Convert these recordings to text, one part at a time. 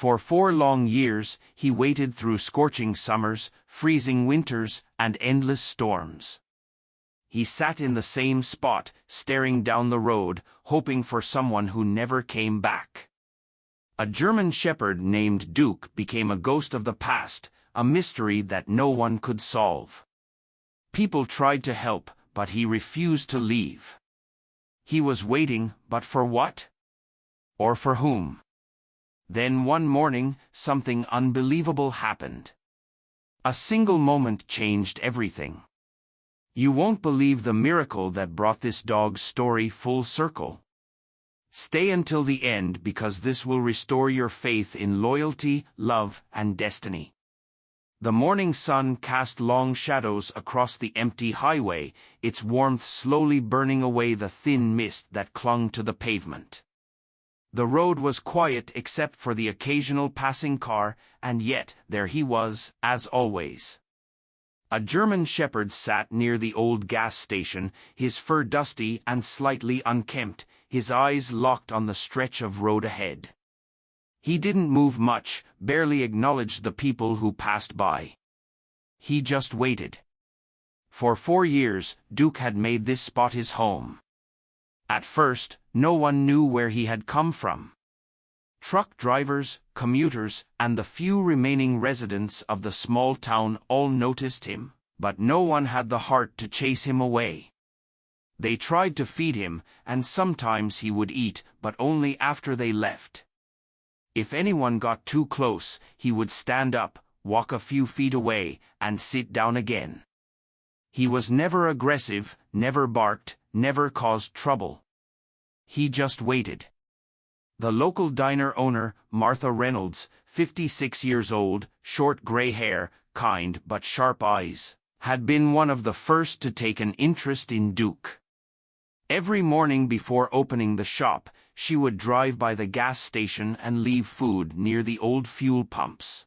For 4 long years, he waited through scorching summers, freezing winters, and endless storms. He sat in the same spot, staring down the road, hoping for someone who never came back. A German shepherd named Duke became a ghost of the past, a mystery that no one could solve. People tried to help, but he refused to leave. He was waiting, but for what? Or for whom? Then one morning, something unbelievable happened. A single moment changed everything. You won't believe the miracle that brought this dog's story full circle. Stay until the end because this will restore your faith in loyalty, love, and destiny. The morning sun cast long shadows across the empty highway, its warmth slowly burning away the thin mist that clung to the pavement. The road was quiet except for the occasional passing car, and yet there he was, as always. A German shepherd sat near the old gas station, his fur dusty and slightly unkempt, his eyes locked on the stretch of road ahead. He didn't move much, barely acknowledged the people who passed by. He just waited. For 4 years, Duke had made this spot his home. At first, no one knew where he had come from. Truck drivers, commuters, and the few remaining residents of the small town all noticed him, but no one had the heart to chase him away. They tried to feed him, and sometimes he would eat, but only after they left. If anyone got too close, he would stand up, walk a few feet away, and sit down again. He was never aggressive, never barked, never caused trouble. He just waited. The local diner owner, Martha Reynolds, 56 years old, short gray hair, kind but sharp eyes, had been one of the first to take an interest in Duke. Every morning before opening the shop, she would drive by the gas station and leave food near the old fuel pumps.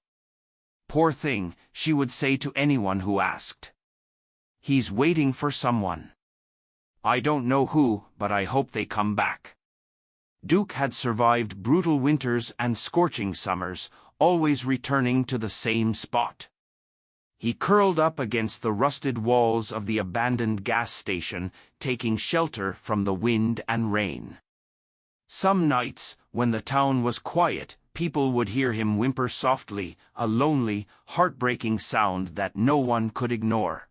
"Poor thing," she would say to anyone who asked. "He's waiting for someone. I don't know who, but I hope they come back." Duke had survived brutal winters and scorching summers, always returning to the same spot. He curled up against the rusted walls of the abandoned gas station, taking shelter from the wind and rain. Some nights, when the town was quiet, people would hear him whimper softly, a lonely, heartbreaking sound that no one could ignore.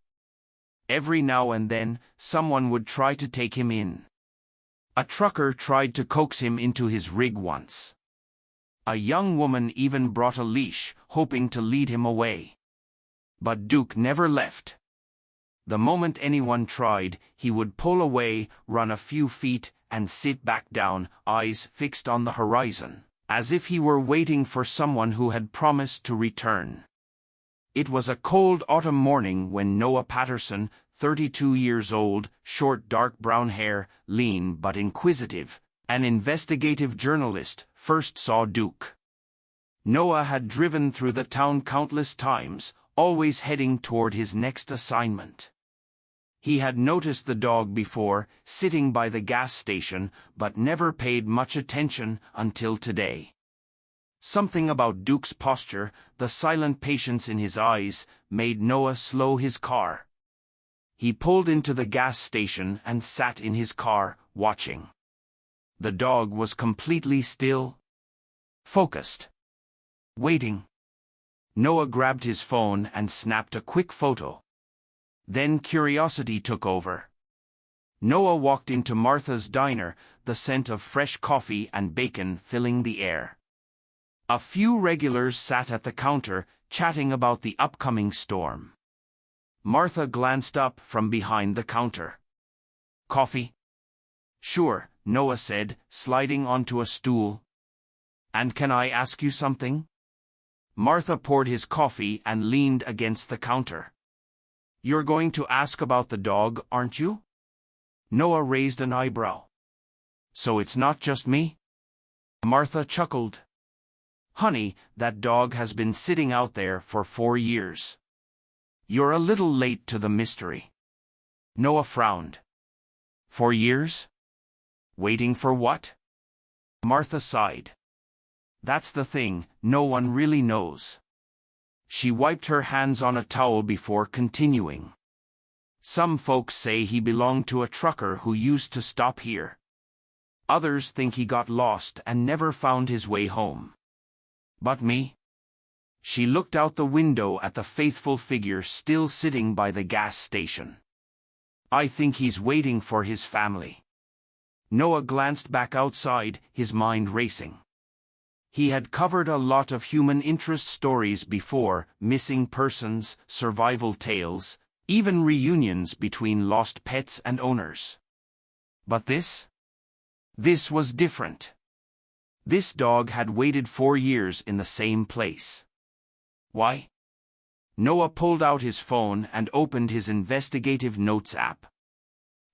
Every now and then, someone would try to take him in. A trucker tried to coax him into his rig once. A young woman even brought a leash, hoping to lead him away. But Duke never left. The moment anyone tried, he would pull away, run a few feet, and sit back down, eyes fixed on the horizon, as if he were waiting for someone who had promised to return. It was a cold autumn morning when Noah Patterson, 32 years old, short dark brown hair, lean but inquisitive, an investigative journalist, first saw Duke. Noah had driven through the town countless times, always heading toward his next assignment. He had noticed the dog before, sitting by the gas station, but never paid much attention until today. Something about Duke's posture, the silent patience in his eyes, made Noah slow his car. He pulled into the gas station and sat in his car, watching. The dog was completely still, focused, waiting. Noah grabbed his phone and snapped a quick photo. Then curiosity took over. Noah walked into Martha's diner, the scent of fresh coffee and bacon filling the air. A few regulars sat at the counter, chatting about the upcoming storm. Martha glanced up from behind the counter. "Coffee?" "Sure," Noah said, sliding onto a stool. "And can I ask you something?" Martha poured his coffee and leaned against the counter. "You're going to ask about the dog, aren't you?" Noah raised an eyebrow. "So it's not just me?" Martha chuckled. "Honey, that dog has been sitting out there for 4 years. You're a little late to the mystery." Noah frowned. 4 years? Waiting for what? Martha sighed. That's the thing, no one really knows. She wiped her hands on a towel before continuing. Some folks say he belonged to a trucker who used to stop here. Others think he got lost and never found his way home. But me? She looked out the window at the faithful figure still sitting by the gas station. I think he's waiting for his family. Noah glanced back outside, his mind racing. He had covered a lot of human interest stories before, missing persons, survival tales, even reunions between lost pets and owners. But this? This was different. This dog had waited 4 years in the same place. Why? Noah pulled out his phone and opened his investigative notes app.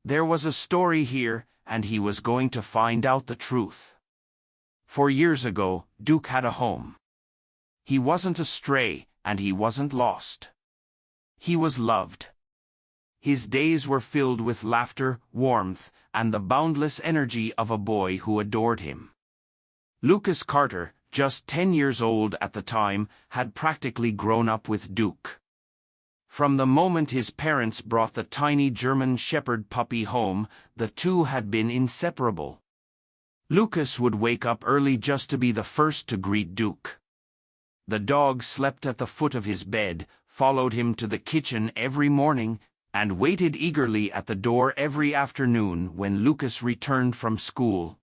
There was a story here, and he was going to find out the truth. 4 years ago, Duke had a home. He wasn't a stray, and he wasn't lost. He was loved. His days were filled with laughter, warmth, and the boundless energy of a boy who adored him. Lucas Carter, just 10 years old at the time, had practically grown up with Duke. From the moment his parents brought the tiny German Shepherd puppy home, the two had been inseparable. Lucas would wake up early just to be the first to greet Duke. The dog slept at the foot of his bed, followed him to the kitchen every morning, and waited eagerly at the door every afternoon when Lucas returned from school.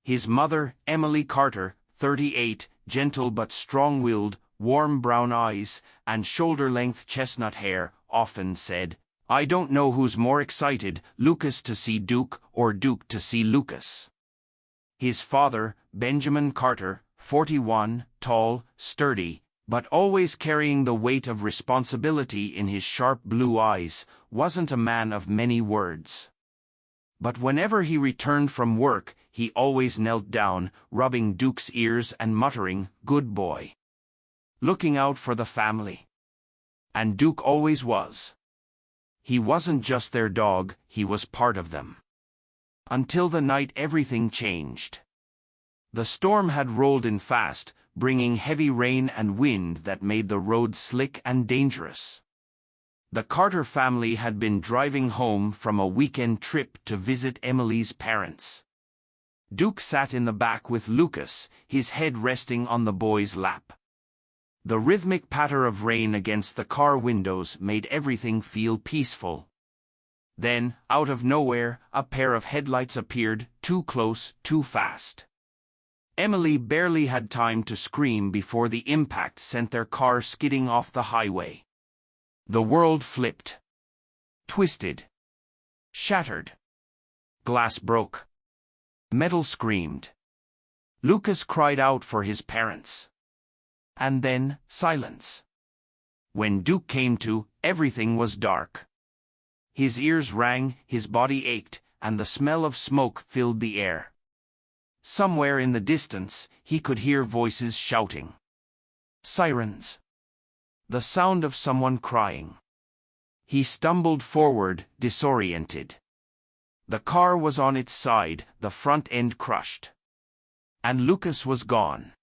His mother, Emily Carter, 38, gentle but strong-willed, warm brown eyes, and shoulder-length chestnut hair, often said, "I don't know who's more excited, Lucas to see Duke or Duke to see Lucas." His father, Benjamin Carter, 41, tall, sturdy, but always carrying the weight of responsibility in his sharp blue eyes, wasn't a man of many words. But whenever he returned from work, he always knelt down, rubbing Duke's ears and muttering, "Good boy." Looking out for the family. And Duke always was. He wasn't just their dog, he was part of them. Until the night everything changed. The storm had rolled in fast, bringing heavy rain and wind that made the road slick and dangerous. The Carter family had been driving home from a weekend trip to visit Emily's parents. Duke sat in the back with Lucas, his head resting on the boy's lap. The rhythmic patter of rain against the car windows made everything feel peaceful. Then, out of nowhere, a pair of headlights appeared, too close, too fast. Emily barely had time to scream before the impact sent their car skidding off the highway. The world flipped. Twisted. Shattered. Glass broke. Metal screamed. Lucas cried out for his parents. And then, silence. When Duke came to, everything was dark. His ears rang, his body ached, and the smell of smoke filled the air. Somewhere in the distance, he could hear voices shouting. Sirens. The sound of someone crying. He stumbled forward, disoriented. The car was on its side, the front end crushed. And Lucas was gone.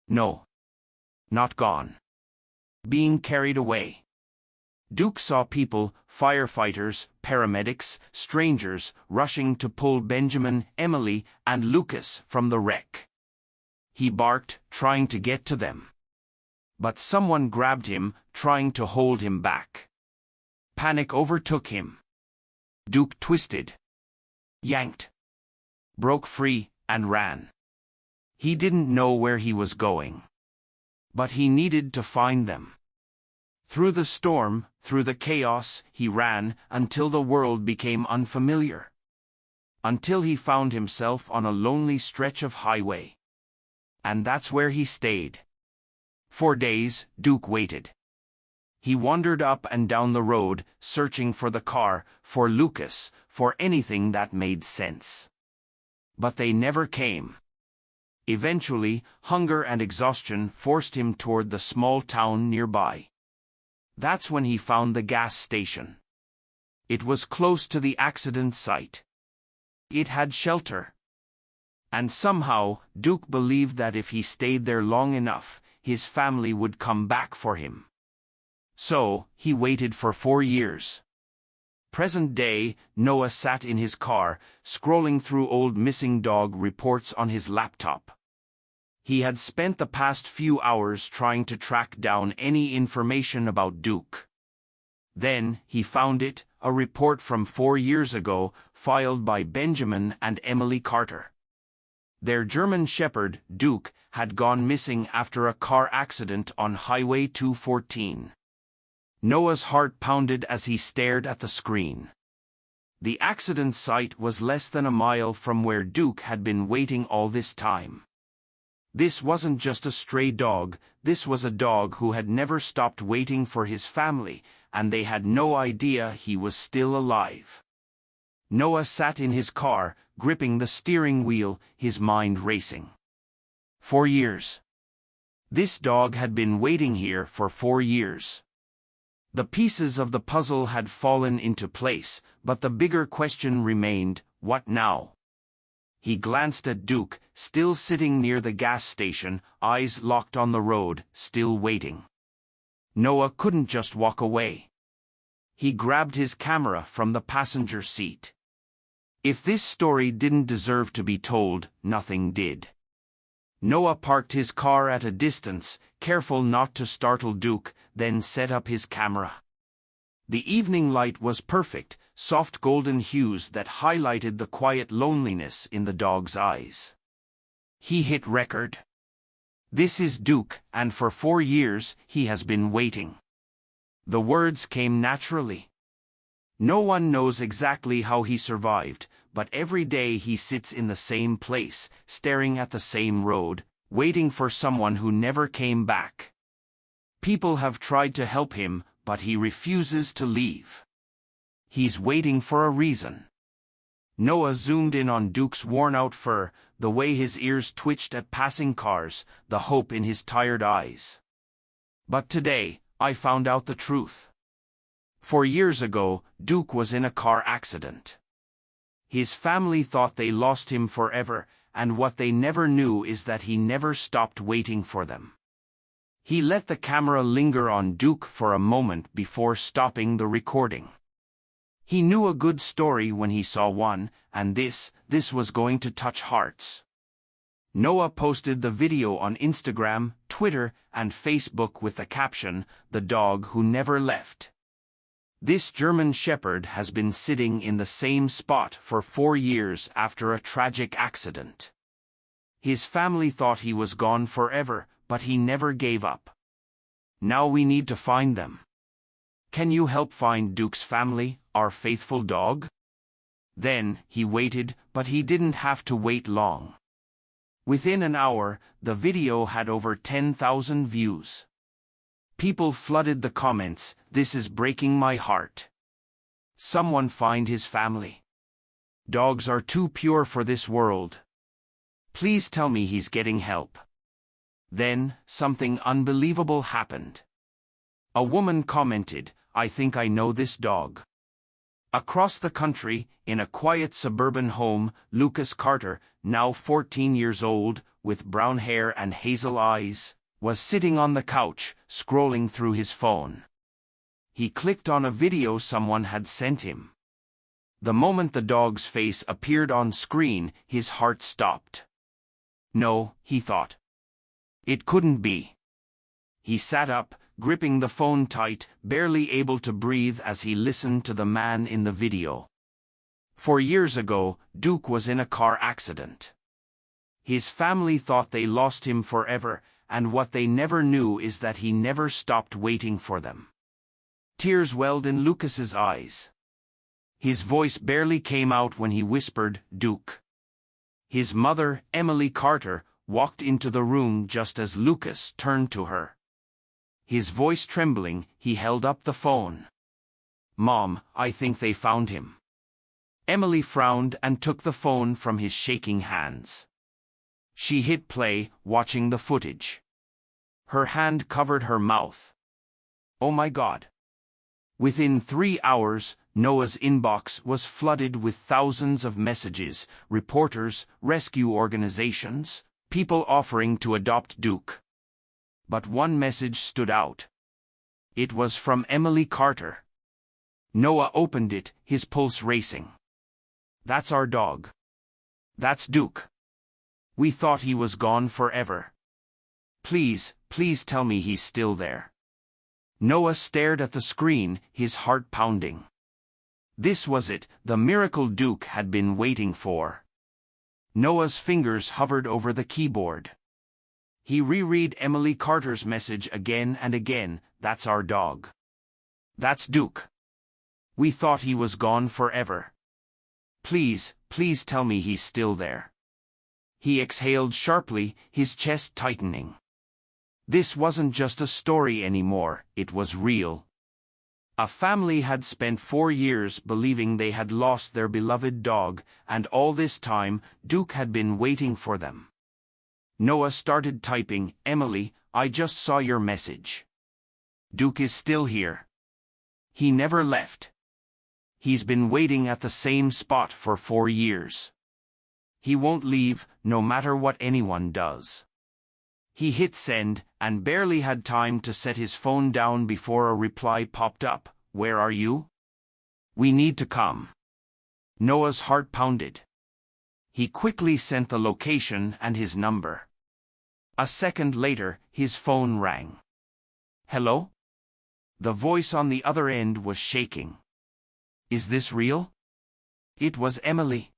No. Not gone. Being carried away. Duke saw people, firefighters, paramedics, strangers, rushing to pull Benjamin, Emily, and Lucas from the wreck. He barked, trying to get to them. But someone grabbed him, trying to hold him back. Panic overtook him. Duke twisted. Yanked. Broke free, and ran. He didn't know where he was going. But he needed to find them. Through the storm, through the chaos, he ran until the world became unfamiliar. Until he found himself on a lonely stretch of highway. And that's where he stayed. For days, Duke waited. He wandered up and down the road, searching for the car, for Lucas, for anything that made sense. But they never came. Eventually, hunger and exhaustion forced him toward the small town nearby. That's when he found the gas station. It was close to the accident site. It had shelter. And somehow, Duke believed that if he stayed there long enough, his family would come back for him. So, he waited for 4 years. Present day, Noah sat in his car, scrolling through old missing dog reports on his laptop. He had spent the past few hours trying to track down any information about Duke. Then, he found it, a report from 4 years ago, filed by Benjamin and Emily Carter. Their German Shepherd, Duke, had gone missing after a car accident on Highway 214. Noah's heart pounded as he stared at the screen. The accident site was less than a mile from where Duke had been waiting all this time. This wasn't just a stray dog, this was a dog who had never stopped waiting for his family, and they had no idea he was still alive. Noah sat in his car, gripping the steering wheel, his mind racing. 4 years. This dog had been waiting here for 4 years. The pieces of the puzzle had fallen into place, but the bigger question remained, what now? He glanced at Duke, still sitting near the gas station, eyes locked on the road, still waiting. Noah couldn't just walk away. He grabbed his camera from the passenger seat. If this story didn't deserve to be told, nothing did. Noah parked his car at a distance, careful not to startle Duke, then set up his camera. The evening light was perfect, soft golden hues that highlighted the quiet loneliness in the dog's eyes. He hit record. This is Duke, and for 4 years, he has been waiting. The words came naturally. No one knows exactly how he survived, but every day he sits in the same place, staring at the same road, waiting for someone who never came back. People have tried to help him, but he refuses to leave. He's waiting for a reason. Noah zoomed in on Duke's worn-out fur, the way his ears twitched at passing cars, the hope in his tired eyes. But today, I found out the truth. 4 years ago, Duke was in a car accident. His family thought they lost him forever, and what they never knew is that he never stopped waiting for them. He let the camera linger on Duke for a moment before stopping the recording. He knew a good story when he saw one, and this was going to touch hearts. Noah posted the video on Instagram, Twitter, and Facebook with the caption, "The dog who never left." This German Shepherd has been sitting in the same spot for 4 years after a tragic accident. His family thought he was gone forever, but he never gave up. Now we need to find them. Can you help find Duke's family, our faithful dog? Then, he waited, but he didn't have to wait long. Within an hour, the video had over 10,000 views. People flooded the comments, "This is breaking my heart. Someone find his family. Dogs are too pure for this world. Please tell me he's getting help." Then, something unbelievable happened. A woman commented, "I think I know this dog." Across the country, in a quiet suburban home, Lucas Carter, now 14 years old, with brown hair and hazel eyes, was sitting on the couch, scrolling through his phone. He clicked on a video someone had sent him. The moment the dog's face appeared on screen, his heart stopped. No, he thought. It couldn't be. He sat up, gripping the phone tight, barely able to breathe as he listened to the man in the video. 4 years ago, Duke was in a car accident. His family thought they lost him forever, and what they never knew is that he never stopped waiting for them. Tears welled in Lucas's eyes. His voice barely came out when he whispered, "Duke." His mother, Emily Carter, walked into the room just as Lucas turned to her. His voice trembling, he held up the phone. "Mom, I think they found him." Emily frowned and took the phone from his shaking hands. She hit play, watching the footage. Her hand covered her mouth. "Oh my God. Within 3 hours, Noah's inbox was flooded with thousands of messages, reporters, rescue organizations, people offering to adopt Duke. But one message stood out. It was from Emily Carter. Noah opened it, his pulse racing. "That's our dog. That's Duke. We thought he was gone forever. Please, please tell me he's still there." Noah stared at the screen, his heart pounding. This was it, the miracle Duke had been waiting for. Noah's fingers hovered over the keyboard. He reread Emily Carter's message again and again. "That's our dog. That's Duke. We thought he was gone forever. Please, please tell me he's still there." He exhaled sharply, his chest tightening. This wasn't just a story anymore, it was real. A family had spent 4 years believing they had lost their beloved dog, and all this time, Duke had been waiting for them. Noah started typing, "Emily, I just saw your message. Duke is still here. He never left. He's been waiting at the same spot for 4 years. He won't leave, no matter what anyone does." He hit send, and barely had time to set his phone down before a reply popped up. "Where are you? We need to come." Noah's heart pounded. He quickly sent the location and his number. A second later, his phone rang. "Hello?" The voice on the other end was shaking. "Is this real?" It was Emily.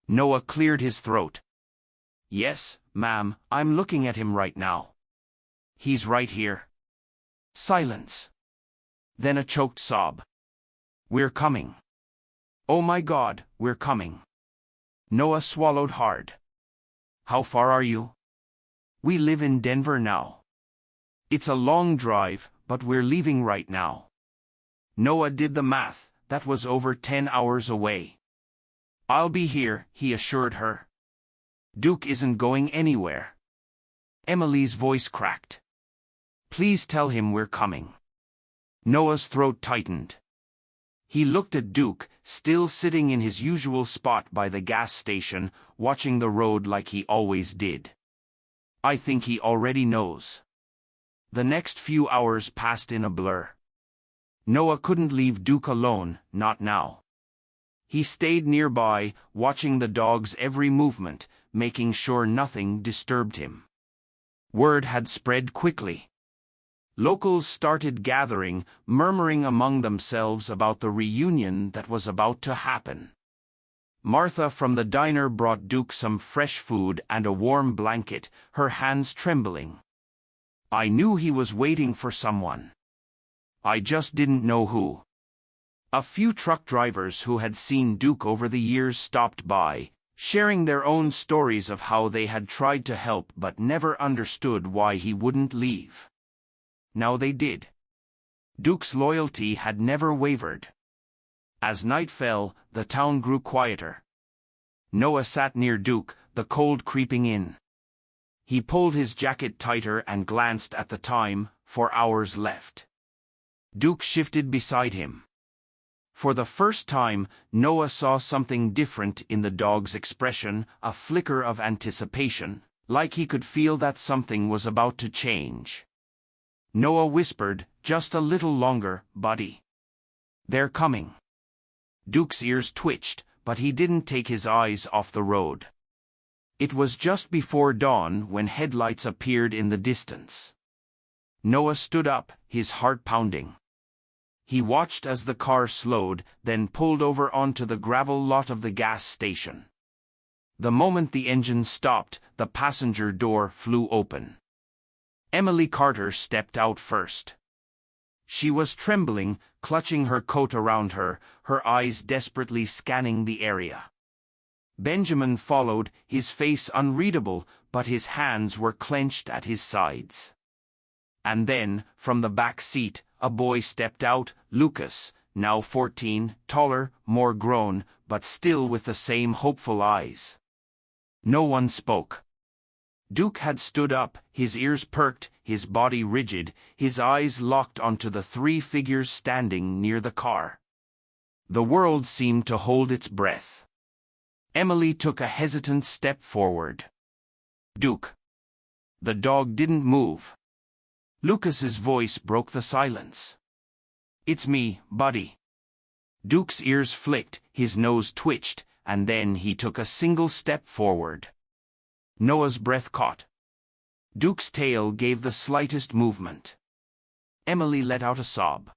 Noah cleared his throat. "Yes, ma'am, I'm looking at him right now. He's right here." Silence. Then a choked sob. "We're coming. Oh my God, we're coming." Noah swallowed hard. "How far are you?" "We live in Denver now. It's a long drive, but we're leaving right now." Noah did the math, that was over 10 hours away. "I'll be here," he assured her. "Duke isn't going anywhere." Emily's voice cracked. "Please tell him we're coming." Noah's throat tightened. He looked at Duke, still sitting in his usual spot by the gas station, watching the road like he always did. "I think he already knows." The next few hours passed in a blur. Noah couldn't leave Duke alone, not now. He stayed nearby, watching the dog's every movement, making sure nothing disturbed him. Word had spread quickly. Locals started gathering, murmuring among themselves about the reunion that was about to happen. Martha from the diner brought Duke some fresh food and a warm blanket, her hands trembling. "I knew he was waiting for someone. I just didn't know who." A few truck drivers who had seen Duke over the years stopped by, sharing their own stories of how they had tried to help but never understood why he wouldn't leave. Now they did. Duke's loyalty had never wavered. As night fell, the town grew quieter. Noah sat near Duke, the cold creeping in. He pulled his jacket tighter and glanced at the time, 4 hours left. Duke shifted beside him. For the first time, Noah saw something different in the dog's expression, a flicker of anticipation, like he could feel that something was about to change. Noah whispered, "Just a little longer, buddy. They're coming." Duke's ears twitched, but he didn't take his eyes off the road. It was just before dawn when headlights appeared in the distance. Noah stood up, his heart pounding. He watched as the car slowed, then pulled over onto the gravel lot of the gas station. The moment the engine stopped, the passenger door flew open. Emily Carter stepped out first. She was trembling, clutching her coat around her, her eyes desperately scanning the area. Benjamin followed, his face unreadable, but his hands were clenched at his sides. And then, from the back seat, a boy stepped out, Lucas, now 14, taller, more grown, but still with the same hopeful eyes. No one spoke. Duke had stood up, his ears perked, his body rigid, his eyes locked onto the three figures standing near the car. The world seemed to hold its breath. Emily took a hesitant step forward. "Duke." The dog didn't move. Lucas's voice broke the silence. "It's me, buddy." Duke's ears flicked, his nose twitched, and then he took a single step forward. Noah's breath caught. Duke's tail gave the slightest movement. Emily let out a sob.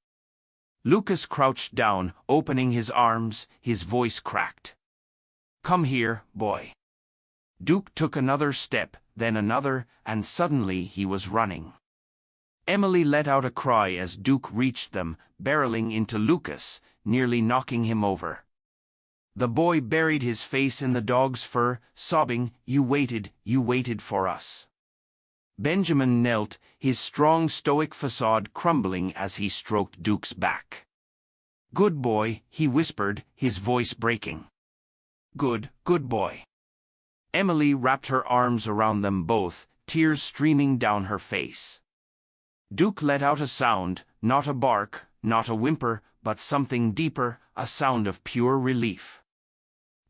Lucas crouched down, opening his arms, his voice cracked. "Come here, boy." Duke took another step, then another, and suddenly he was running. Emily let out a cry as Duke reached them, barreling into Lucas, nearly knocking him over. The boy buried his face in the dog's fur, sobbing, you waited for us." Benjamin knelt, his strong stoic facade crumbling as he stroked Duke's back. "Good boy," he whispered, his voice breaking. Good boy." Emily wrapped her arms around them both, tears streaming down her face. Duke let out a sound, not a bark, not a whimper, but something deeper, a sound of pure relief.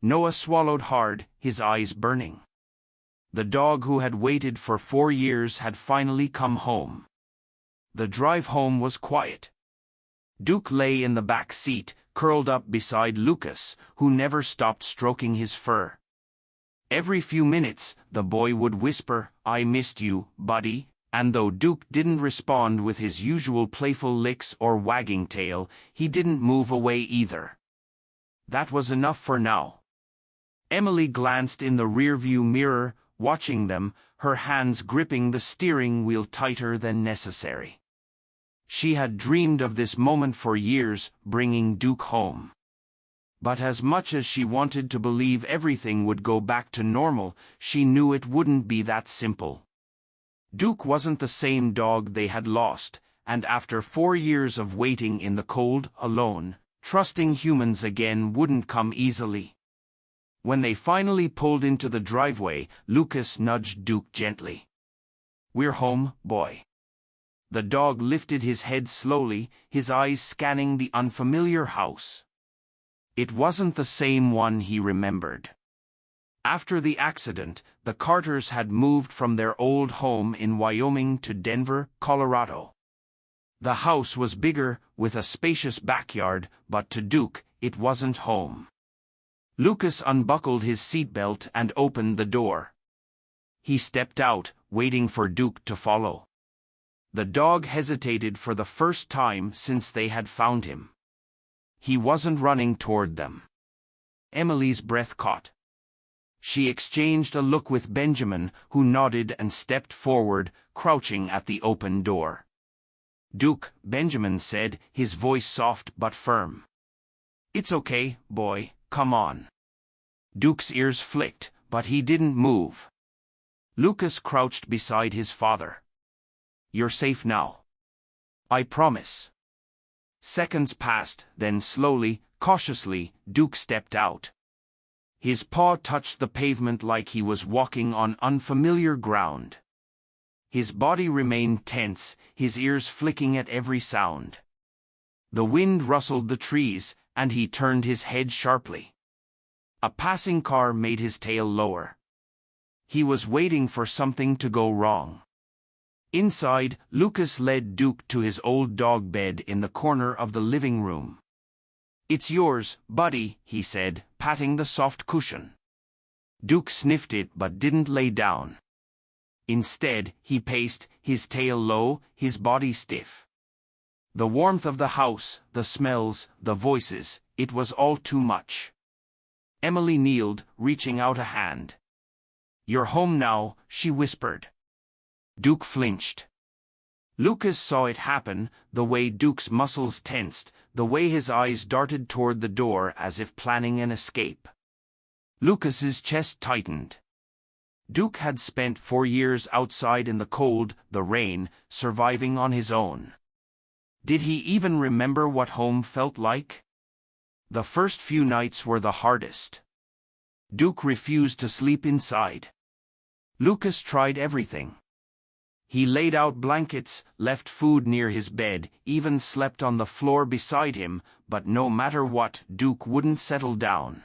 Noah swallowed hard, his eyes burning. The dog who had waited for 4 years had finally come home. The drive home was quiet. Duke lay in the back seat, curled up beside Lucas, who never stopped stroking his fur. Every few minutes, the boy would whisper, "I missed you, buddy," and though Duke didn't respond with his usual playful licks or wagging tail, he didn't move away either. That was enough for now. Emily glanced in the rearview mirror, watching them, her hands gripping the steering wheel tighter than necessary. She had dreamed of this moment for years, bringing Duke home. But as much as she wanted to believe everything would go back to normal, she knew it wouldn't be that simple. Duke wasn't the same dog they had lost, and after 4 years of waiting in the cold, alone, trusting humans again wouldn't come easily. When they finally pulled into the driveway, Lucas nudged Duke gently. "We're home, boy." The dog lifted his head slowly, his eyes scanning the unfamiliar house. It wasn't the same one he remembered. After the accident, the Carters had moved from their old home in Wyoming to Denver, Colorado. The house was bigger, with a spacious backyard, but to Duke, it wasn't home. Lucas unbuckled his seatbelt and opened the door. He stepped out, waiting for Duke to follow. The dog hesitated for the first time since they had found him. He wasn't running toward them. Emily's breath caught. She exchanged a look with Benjamin, who nodded and stepped forward, crouching at the open door. "Duke," Benjamin said, his voice soft but firm. "It's okay, boy, come on." Duke's ears flicked, but he didn't move. Lucas crouched beside his father. "You're safe now. I promise." Seconds passed, then slowly, cautiously, Duke stepped out. His paw touched the pavement like he was walking on unfamiliar ground. His body remained tense, his ears flicking at every sound. The wind rustled the trees, and he turned his head sharply. A passing car made his tail lower. He was waiting for something to go wrong. Inside, Lucas led Duke to his old dog bed in the corner of the living room. "It's yours, buddy," he said, patting the soft cushion. Duke sniffed it but didn't lay down. Instead, he paced, his tail low, his body stiff. The warmth of the house, the smells, the voices, it was all too much. Emily kneeled, reaching out a hand. "You're home now," she whispered. Duke flinched. Lucas saw it happen, the way Duke's muscles tensed, the way his eyes darted toward the door as if planning an escape. Lucas's chest tightened. Duke had spent 4 years outside in the cold, the rain, surviving on his own. Did he even remember what home felt like? The first few nights were the hardest. Duke refused to sleep inside. Lucas tried everything. He laid out blankets, left food near his bed, even slept on the floor beside him, but no matter what, Duke wouldn't settle down.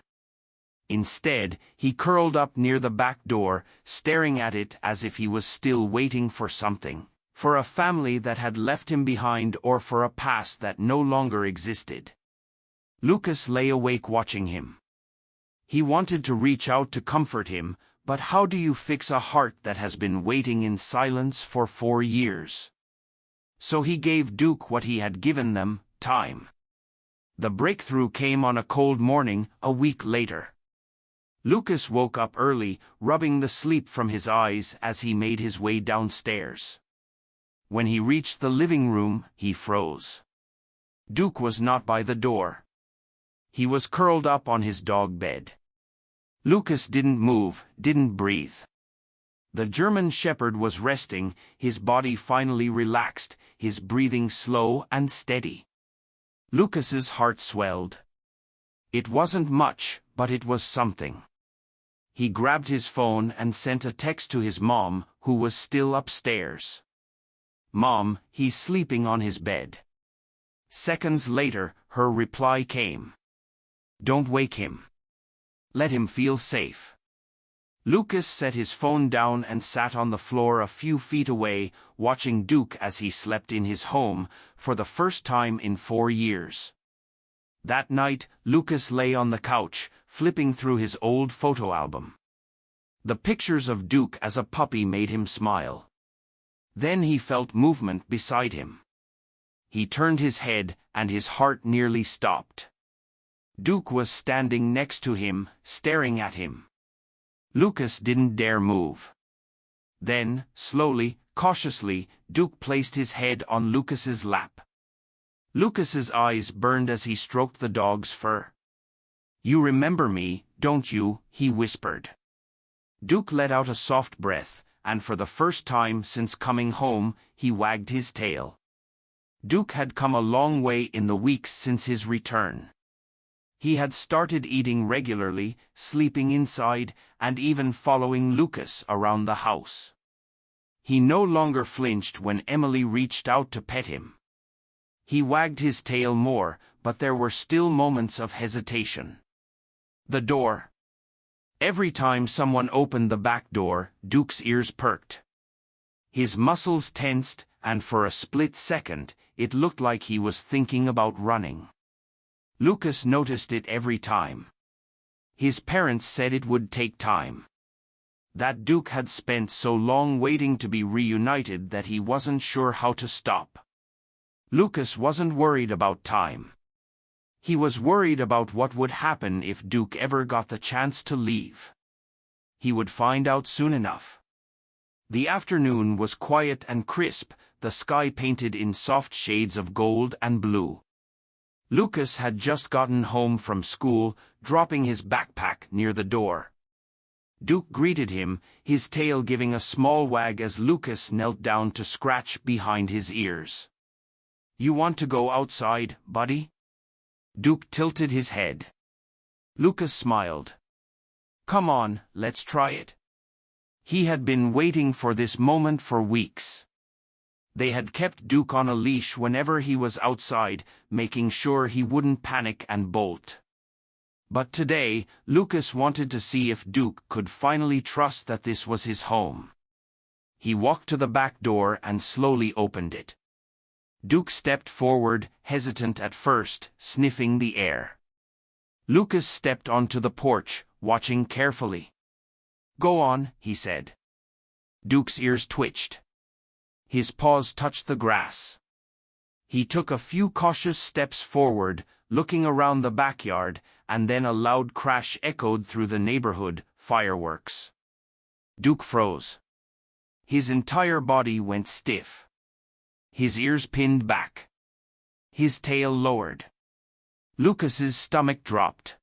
Instead, he curled up near the back door, staring at it as if he was still waiting for something, for a family that had left him behind or for a past that no longer existed. Lucas lay awake watching him. He wanted to reach out to comfort him, but how do you fix a heart that has been waiting in silence for 4 years? So he gave Duke what he had given them, time. The breakthrough came on a cold morning, a week later. Lucas woke up early, rubbing the sleep from his eyes as he made his way downstairs. When he reached the living room, he froze. Duke was not by the door. He was curled up on his dog bed. Lucas didn't move, didn't breathe. The German Shepherd was resting, his body finally relaxed, his breathing slow and steady. Lucas's heart swelled. It wasn't much, but it was something. He grabbed his phone and sent a text to his mom, who was still upstairs. "Mom, he's sleeping on his bed." Seconds later, her reply came. "Don't wake him. Let him feel safe." Lucas set his phone down and sat on the floor a few feet away, watching Duke as he slept in his home, for the first time in 4 years. That night, Lucas lay on the couch, flipping through his old photo album. The pictures of Duke as a puppy made him smile. Then he felt movement beside him. He turned his head, and his heart nearly stopped. Duke was standing next to him, staring at him. Lucas didn't dare move. Then, slowly, cautiously, Duke placed his head on Lucas's lap. Lucas's eyes burned as he stroked the dog's fur. "You remember me, don't you?" he whispered. Duke let out a soft breath, and for the first time since coming home, he wagged his tail. Duke had come a long way in the weeks since his return. He had started eating regularly, sleeping inside, and even following Lucas around the house. He no longer flinched when Emily reached out to pet him. He wagged his tail more, but there were still moments of hesitation. The door. Every time someone opened the back door, Duke's ears perked. His muscles tensed, and for a split second, it looked like he was thinking about running. Lucas noticed it every time. His parents said it would take time. That Duke had spent so long waiting to be reunited that he wasn't sure how to stop. Lucas wasn't worried about time. He was worried about what would happen if Duke ever got the chance to leave. He would find out soon enough. The afternoon was quiet and crisp, the sky painted in soft shades of gold and blue. Lucas had just gotten home from school, dropping his backpack near the door. Duke greeted him, his tail giving a small wag as Lucas knelt down to scratch behind his ears. "You want to go outside, buddy?" Duke tilted his head. Lucas smiled. "Come on, let's try it." He had been waiting for this moment for weeks. They had kept Duke on a leash whenever he was outside, making sure he wouldn't panic and bolt. But today, Lucas wanted to see if Duke could finally trust that this was his home. He walked to the back door and slowly opened it. Duke stepped forward, hesitant at first, sniffing the air. Lucas stepped onto the porch, watching carefully. "Go on," he said. Duke's ears twitched. His paws touched the grass. He took a few cautious steps forward, looking around the backyard, and then a loud crash echoed through the neighborhood, fireworks. Duke froze. His entire body went stiff. His ears pinned back. His tail lowered. Lucas's stomach dropped.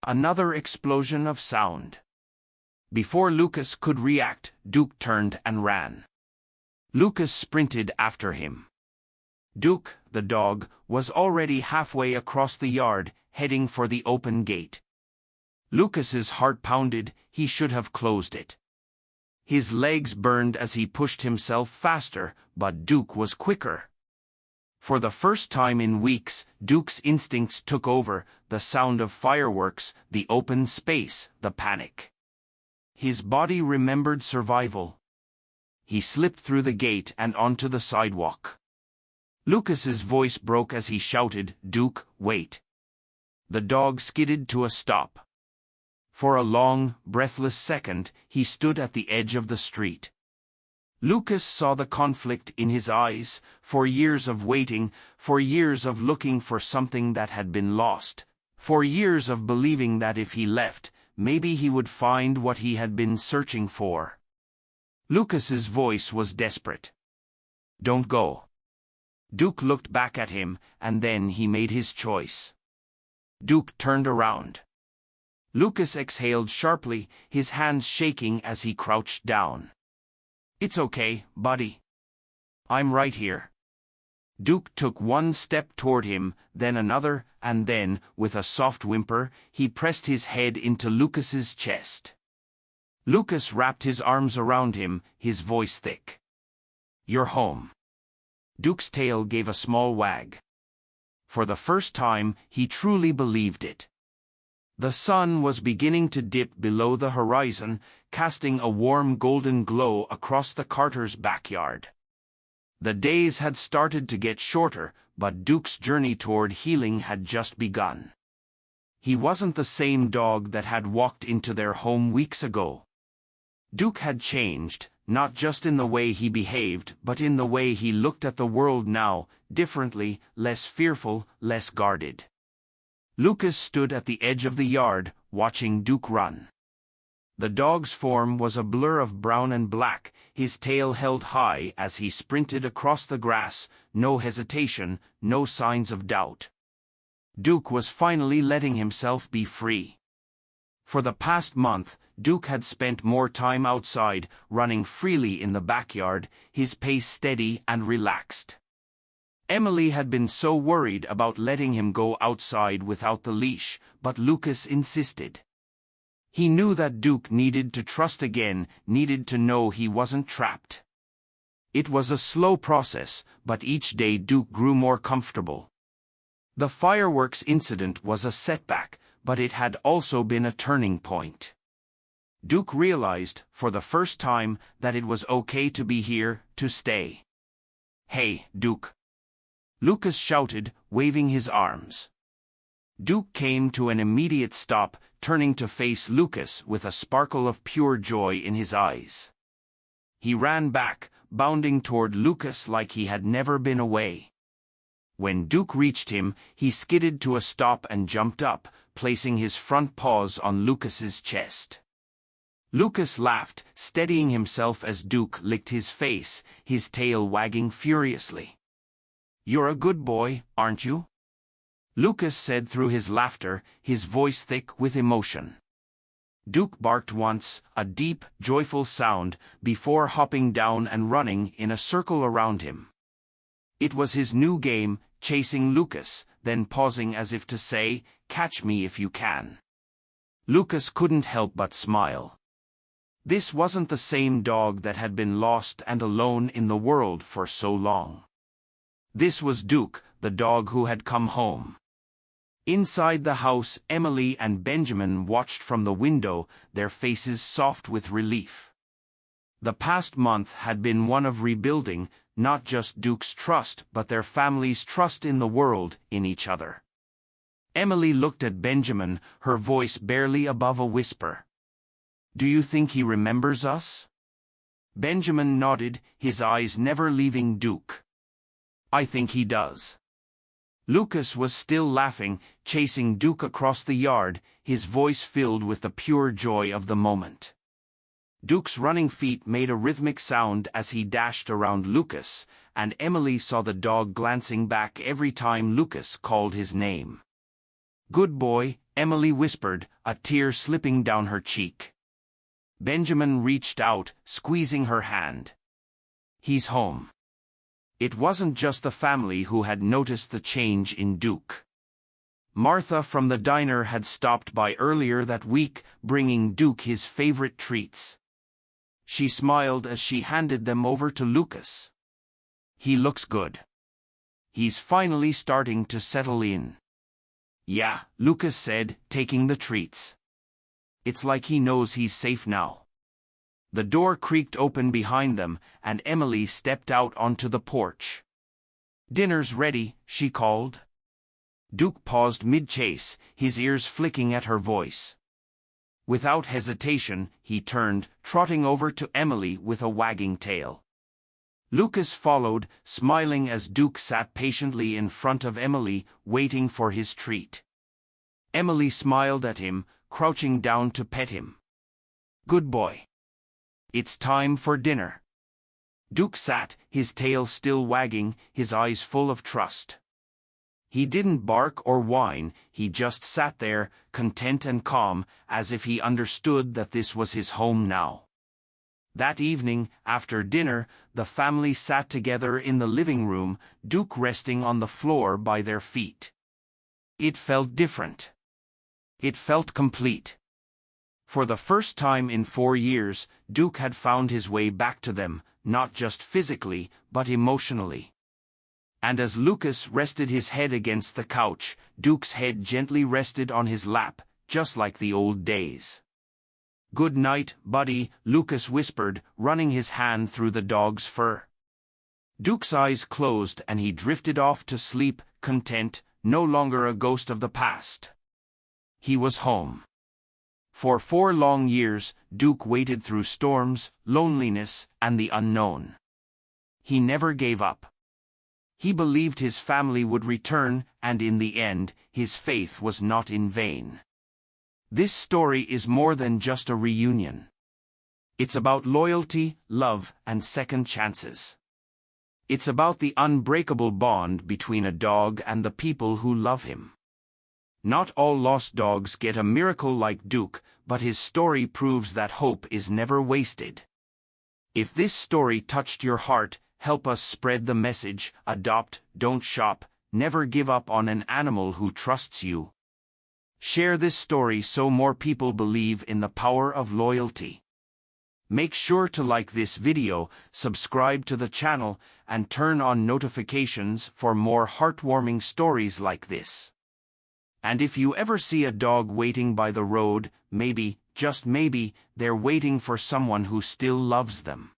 Another explosion of sound. Before Lucas could react, Duke turned and ran. Lucas sprinted after him. Duke, the dog, was already halfway across the yard, heading for the open gate. Lucas's heart pounded, he should have closed it. His legs burned as he pushed himself faster, but Duke was quicker. For the first time in weeks, Duke's instincts took over: the sound of fireworks, the open space, the panic. His body remembered survival. He slipped through the gate and onto the sidewalk. Lucas's voice broke as he shouted, "Duke, wait." The dog skidded to a stop. For a long, breathless second, he stood at the edge of the street. Lucas saw the conflict in his eyes. For years of waiting, for years of looking for something that had been lost, for years of believing that if he left, maybe he would find what he had been searching for. Lucas's voice was desperate. "Don't go." Duke looked back at him, and then he made his choice. Duke turned around. Lucas exhaled sharply, his hands shaking as he crouched down. "It's okay, buddy. I'm right here." Duke took one step toward him, then another, and then, with a soft whimper, he pressed his head into Lucas's chest. Lucas wrapped his arms around him, his voice thick. "You're home." Duke's tail gave a small wag. For the first time, he truly believed it. The sun was beginning to dip below the horizon, casting a warm golden glow across the Carters' backyard. The days had started to get shorter, but Duke's journey toward healing had just begun. He wasn't the same dog that had walked into their home weeks ago. Duke had changed, not just in the way he behaved, but in the way he looked at the world now, differently, less fearful, less guarded. Lucas stood at the edge of the yard, watching Duke run. The dog's form was a blur of brown and black, his tail held high as he sprinted across the grass, no hesitation, no signs of doubt. Duke was finally letting himself be free. For the past month, Duke had spent more time outside, running freely in the backyard, his pace steady and relaxed. Emily had been so worried about letting him go outside without the leash, but Lucas insisted. He knew that Duke needed to trust again, needed to know he wasn't trapped. It was a slow process, but each day Duke grew more comfortable. The fireworks incident was a setback, but it had also been a turning point. Duke realized, for the first time, that it was okay to be here, to stay. "Hey, Duke!" Lucas shouted, waving his arms. Duke came to an immediate stop, turning to face Lucas with a sparkle of pure joy in his eyes. He ran back, bounding toward Lucas like he had never been away. When Duke reached him, he skidded to a stop and jumped up, placing his front paws on Lucas's chest. Lucas laughed, steadying himself as Duke licked his face, his tail wagging furiously. "You're a good boy, aren't you?" Lucas said through his laughter, his voice thick with emotion. Duke barked once, a deep, joyful sound, before hopping down and running in a circle around him. It was his new game, chasing Lucas, then pausing as if to say, "Catch me if you can." Lucas couldn't help but smile. This wasn't the same dog that had been lost and alone in the world for so long. This was Duke, the dog who had come home. Inside the house, Emily and Benjamin watched from the window, their faces soft with relief. The past month had been one of rebuilding, not just Duke's trust, but their family's trust in the world, in each other. Emily looked at Benjamin, her voice barely above a whisper. "Do you think he remembers us?" Benjamin nodded, his eyes never leaving Duke. "I think he does." Lucas was still laughing, chasing Duke across the yard, his voice filled with the pure joy of the moment. Duke's running feet made a rhythmic sound as he dashed around Lucas, and Emily saw the dog glancing back every time Lucas called his name. "Good boy," Emily whispered, a tear slipping down her cheek. Benjamin reached out, squeezing her hand. "He's home." It wasn't just the family who had noticed the change in Duke. Martha from the diner had stopped by earlier that week, bringing Duke his favorite treats. She smiled as she handed them over to Lucas. He looks good. He's finally starting to settle in. Yeah, Lucas said, taking the treats. It's like he knows he's safe now. The door creaked open behind them, and Emily stepped out onto the porch. Dinner's ready, she called. Duke paused mid-chase, his ears flicking at her voice. Without hesitation, he turned, trotting over to Emily with a wagging tail. Lucas followed, smiling as Duke sat patiently in front of Emily, waiting for his treat. Emily smiled at him, crouching down to pet him. Good boy. It's time for dinner. Duke sat, his tail still wagging, his eyes full of trust. He didn't bark or whine, he just sat there, content and calm, as if he understood that this was his home now. That evening, after dinner, the family sat together in the living room, Duke resting on the floor by their feet. It felt different. It felt complete. For the first time in 4 years, Duke had found his way back to them, not just physically, but emotionally. And as Lucas rested his head against the couch, Duke's head gently rested on his lap, just like the old days. Good night, buddy, Lucas whispered, running his hand through the dog's fur. Duke's eyes closed and he drifted off to sleep, content, no longer a ghost of the past. He was home. For 4 long years, Duke waited through storms, loneliness, and the unknown. He never gave up. He believed his family would return, and in the end, his faith was not in vain. This story is more than just a reunion. It's about loyalty, love, and second chances. It's about the unbreakable bond between a dog and the people who love him. Not all lost dogs get a miracle like Duke, but his story proves that hope is never wasted. If this story touched your heart, help us spread the message: adopt, don't shop, never give up on an animal who trusts you. Share this story so more people believe in the power of loyalty. Make sure to like this video, subscribe to the channel, and turn on notifications for more heartwarming stories like this. And if you ever see a dog waiting by the road, maybe, just maybe, they're waiting for someone who still loves them.